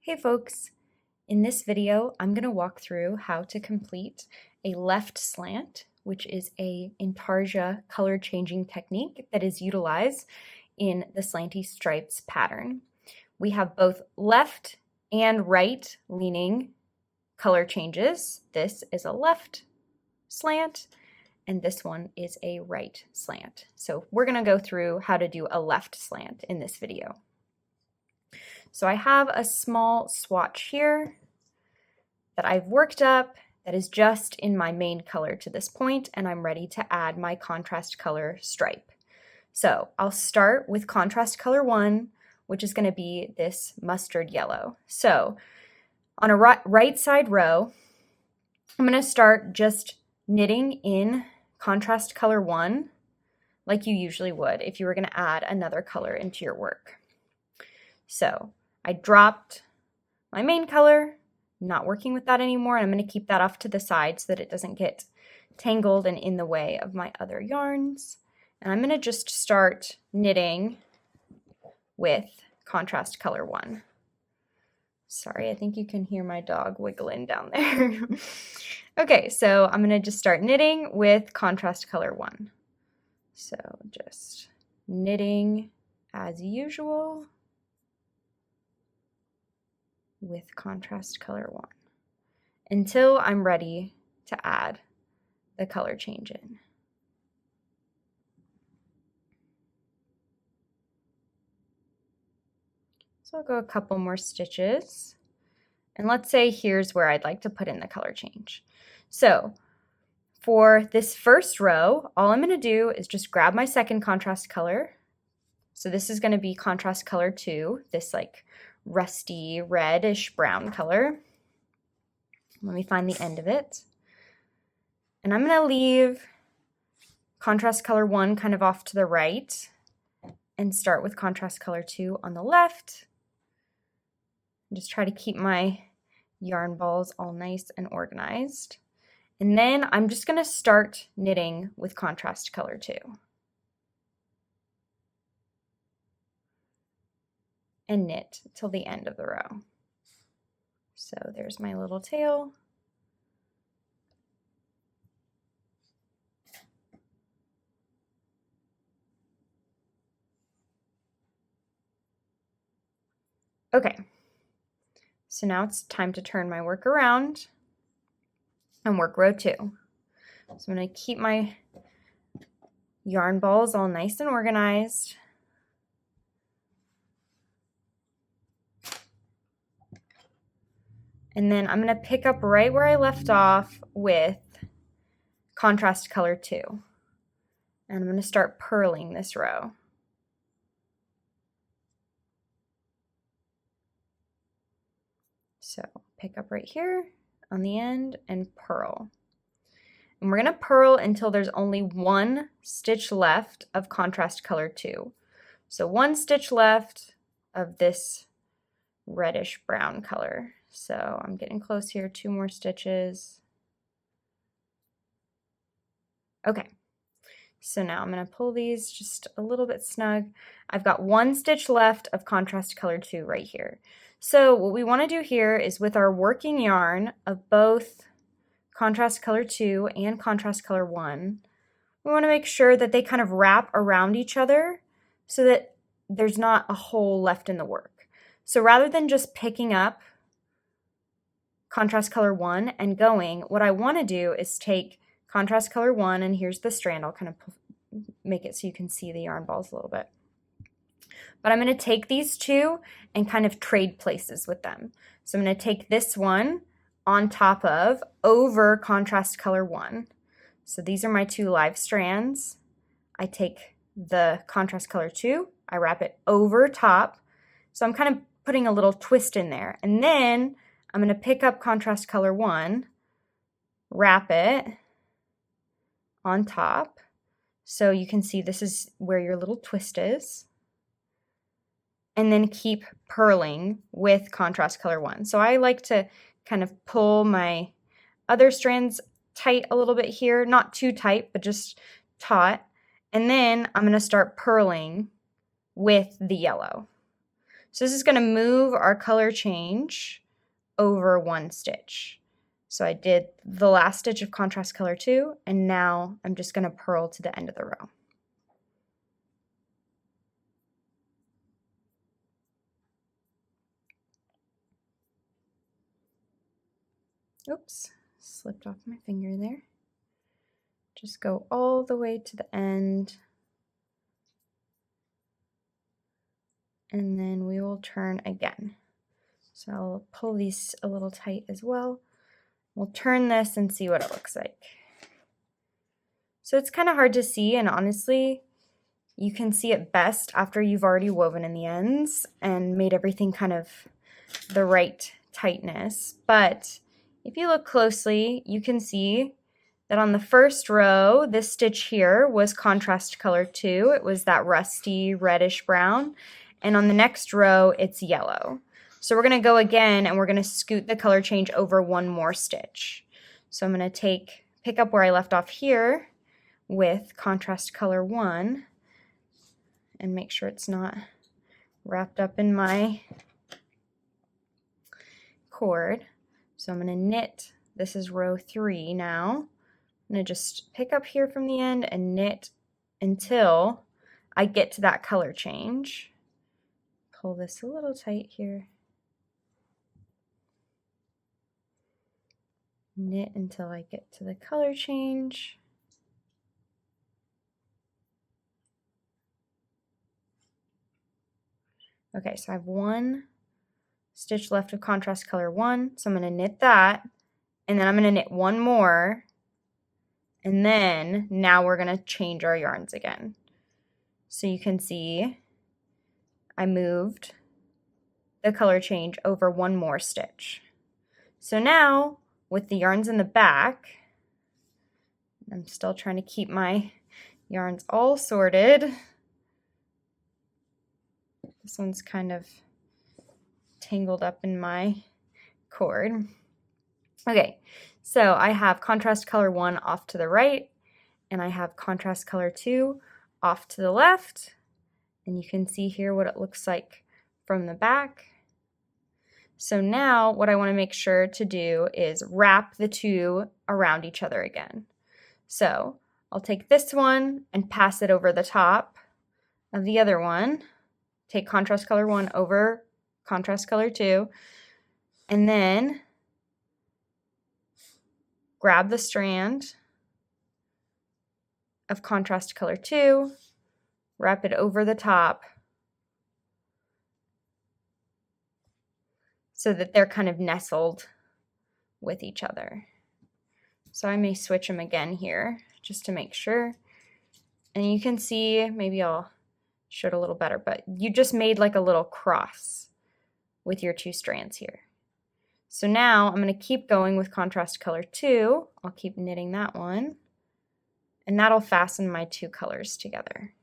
Hey folks, in this video I'm going to walk through how to complete a left slant, which is a intarsia color changing technique that is utilized in the Slanty Stripes pattern. We have both left and right leaning color changes. This is a left slant and this one is a right slant. So we're going to go through how to do a left slant in this video. So I have a small swatch here that I've worked up that is just in my main color to this point, and I'm ready to add my contrast color stripe. So I'll start with contrast color 1, which is going to be this mustard yellow. So on a right side row, I'm going to start just knitting in contrast color 1 like you usually would if you were going to add another color into your work. So I dropped my main color, not working with that anymore, and I'm going to keep that off to the side so that it doesn't get tangled and in the way of my other yarns. And I'm going to just start knitting with contrast color 1. Sorry, I think you can hear my dog wiggling down there. Okay, so I'm going to just start knitting with contrast color 1. So just knitting as usual with contrast color 1 until I'm ready to add the color change in. So I'll go a couple more stitches, and let's say here's where I'd like to put in the color change. So for this first row, all I'm going to do is just grab my second contrast color. So this is going to be contrast color 2, this like rusty reddish brown color. Let me find the end of it. And I'm going to leave contrast color 1 kind of off to the right and start with contrast color 2 on the left. And just try to keep my yarn balls all nice and organized. And then I'm just going to start knitting with contrast color 2. And knit till the end of the row. So there's my little tail. Okay, so now it's time to turn my work around and work row 2. So I'm going to keep my yarn balls all nice and organized. And then I'm going to pick up right where I left off with contrast color 2. And I'm going to start purling this row. So pick up right here on the end and purl. And we're going to purl until there's only one stitch left of contrast color 2. So one stitch left of this reddish brown color. So I'm getting close here, 2 more stitches. Okay, so now I'm going to pull these just a little bit snug. I've got 1 stitch left of contrast color 2 right here. So what we want to do here is with our working yarn of both contrast color 2 and contrast color 1, we want to make sure that they kind of wrap around each other so that there's not a hole left in the work. So rather than just picking up contrast color 1 and going, what I want to do is take contrast color 1, and here's the strand. I'll kind of make it so you can see the yarn balls a little bit. But I'm going to take these two and kind of trade places with them. So I'm going to take this one on top of over contrast color 1. So these are my 2 live strands. I take the contrast color 2, I wrap it over top. So I'm kind of putting a little twist in there. And then I'm going to pick up contrast color 1, wrap it on top. So you can see this is where your little twist is. And then keep purling with contrast color 1. So I like to kind of pull my other strands tight a little bit here, not too tight, but just taut. And then I'm going to start purling with the yellow. So this is going to move our color change over one stitch. So I did the last stitch of contrast color 2, and now I'm just going to purl to the end of the row. Oops, slipped off my finger there. Just go all the way to the end, and then we will turn again. So I'll pull these a little tight as well. We'll turn this and see what it looks like. So it's kind of hard to see, and honestly, you can see it best after you've already woven in the ends and made everything kind of the right tightness. But if you look closely, you can see that on the first row, this stitch here was contrast color 2. It was that rusty reddish brown. And on the next row, it's yellow. So we're going to go again and we're going to scoot the color change over one more stitch. So I'm going to pick up where I left off here with contrast color 1 and make sure it's not wrapped up in my cord. So I'm going to knit. This is row 3 now. I'm going to just pick up here from the end and knit until I get to that color change. Pull this a little tight here. Knit until I get to the color change. Okay, so I have one stitch left of contrast color 1, so I'm going to knit that, and then I'm going to knit one more, and then now we're going to change our yarns again. So you can see I moved the color change over one more stitch. So now with the yarns in the back, I'm still trying to keep my yarns all sorted. This one's kind of tangled up in my cord. Okay, so I have contrast color 1 off to the right, and I have contrast color 2 off to the left, and you can see here what it looks like from the back. So now what I want to make sure to do is wrap the two around each other again. So I'll take this one and pass it over the top of the other one. Take contrast color 1 over contrast color 2, and then grab the strand of contrast color 2, wrap it over the top so that they're kind of nestled with each other. So I may switch them again here just to make sure. And you can see, maybe I'll show it a little better, but you just made like a little cross with your two strands here. So now I'm going to keep going with contrast color 2. I'll keep knitting that one, and that'll fasten my two colors together.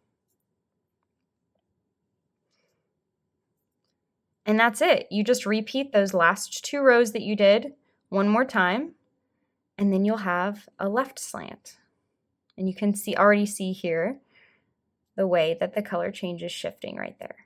And that's it. You just repeat those last 2 rows that you did one more time, and then you'll have a left slant. And you can already see here the way that the color change is shifting right there.